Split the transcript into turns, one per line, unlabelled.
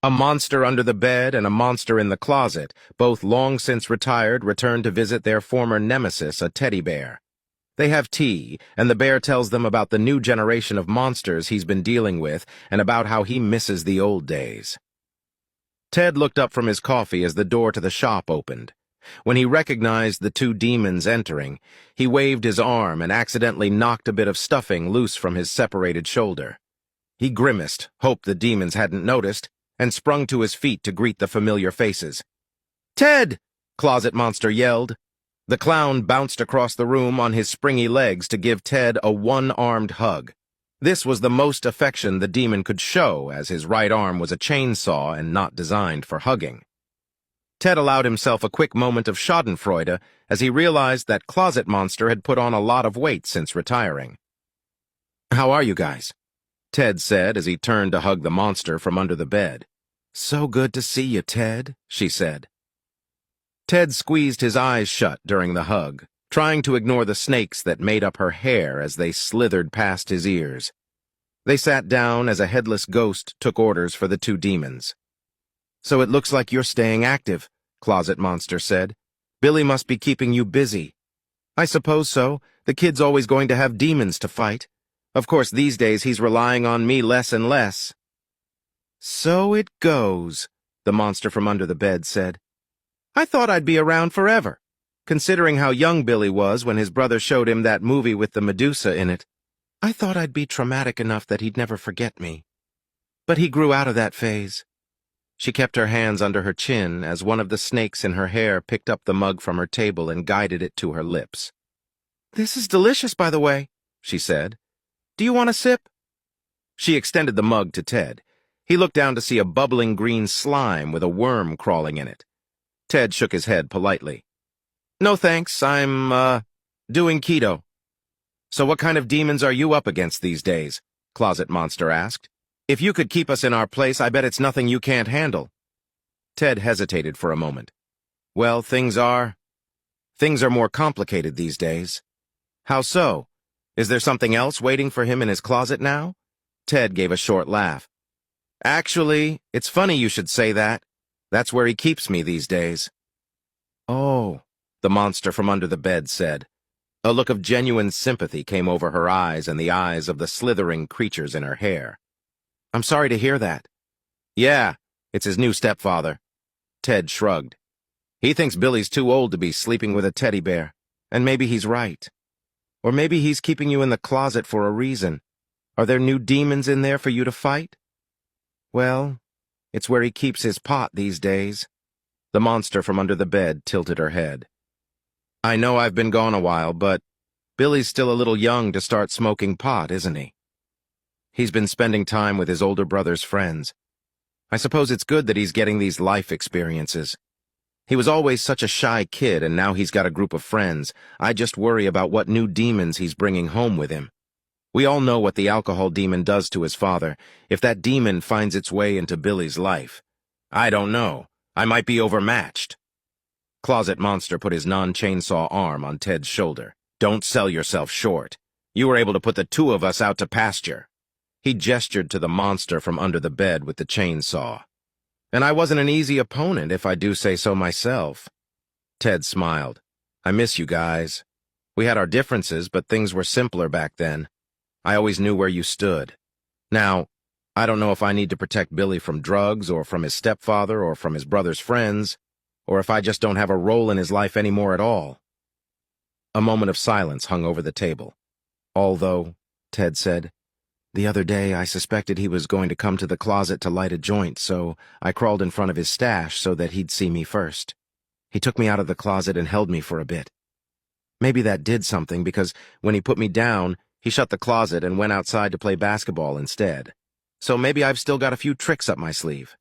A monster under the bed and a monster in the closet, both long since retired, return to visit their former nemesis, a teddy bear. They have tea, and the bear tells them about the new generation of monsters he's been dealing with and about how he misses the old days. Ted looked up from his coffee as the door to the shop opened. When he recognized the two demons entering, he waved his arm and accidentally knocked a bit of stuffing loose from his separated shoulder. He grimaced, hoped the demons hadn't noticed, and sprung to his feet to greet the familiar faces. "Ted!" Closet Monster yelled. The clown bounced across the room on his springy legs to give Ted a one-armed hug. This was the most affection the demon could show, as his right arm was a chainsaw and not designed for hugging. Ted allowed himself a quick moment of schadenfreude as he realized that Closet Monster had put on a lot of weight since retiring. "How are you guys?" Ted said as he turned to hug the monster from under the bed. "So good to see you, Ted," she said. Ted squeezed his eyes shut during the hug, trying to ignore the snakes that made up her hair as they slithered past his ears. They sat down as a headless ghost took orders for the two demons. "So it looks like you're staying active," Closet Monster said. "Billy must be keeping you busy." "I suppose so. The kid's always going to have demons to fight. Of course, these days he's relying on me less and less." "So it goes," the monster from under the bed said. "I thought I'd be around forever, considering how young Billy was when his brother showed him that movie with the Medusa in it. I thought I'd be traumatic enough that he'd never forget me. But he grew out of that phase." She kept her hands under her chin as one of the snakes in her hair picked up the mug from her table and guided it to her lips. "This is delicious, by the way," she said. "Do you want a sip?" She extended the mug to Ted. He looked down to see a bubbling green slime with a worm crawling in it. Ted shook his head politely. "No thanks, I'm, doing keto." "So what kind of demons are you up against these days?" Closet Monster asked. "If you could keep us in our place, I bet it's nothing you can't handle." Ted hesitated for a moment. "Well, things are more complicated these days." "How so? Is there something else waiting for him in his closet now?" Ted gave a short laugh. "Actually, it's funny you should say that. That's where he keeps me these days." "Oh," the monster from under the bed said. A look of genuine sympathy came over her eyes and the eyes of the slithering creatures in her hair. "I'm sorry to hear that." "Yeah, it's his new stepfather." Ted shrugged. "He thinks Billy's too old to be sleeping with a teddy bear, and maybe he's right. Or maybe he's keeping you in the closet for a reason. Are there new demons in there for you to fight?" "Well, it's where he keeps his pot these days." The monster from under the bed tilted her head. "I know I've been gone a while, but Billy's still a little young to start smoking pot, isn't he? He's been spending time with his older brother's friends. I suppose it's good that he's getting these life experiences. He was always such a shy kid, and now he's got a group of friends. I just worry about what new demons he's bringing home with him. We all know what the alcohol demon does to his father. If that demon finds its way into Billy's life, I don't know. I might be overmatched." Closet Monster put his non-chainsaw arm on Ted's shoulder. "Don't sell yourself short. You were able to put the two of us out to pasture." He gestured to the monster from under the bed with the chainsaw. "And I wasn't an easy opponent, if I do say so myself." Ted smiled. "I miss you guys. We had our differences, but things were simpler back then. I always knew where you stood. Now, I don't know if I need to protect Billy from drugs or from his stepfather or from his brother's friends, or if I just don't have a role in his life anymore at all." A moment of silence hung over the table. "Although," Ted said, "the other day I suspected he was going to come to the closet to light a joint, so I crawled in front of his stash so that he'd see me first. He took me out of the closet and held me for a bit. Maybe that did something, because when he put me down, he shut the closet and went outside to play basketball instead. So maybe I've still got a few tricks up my sleeve."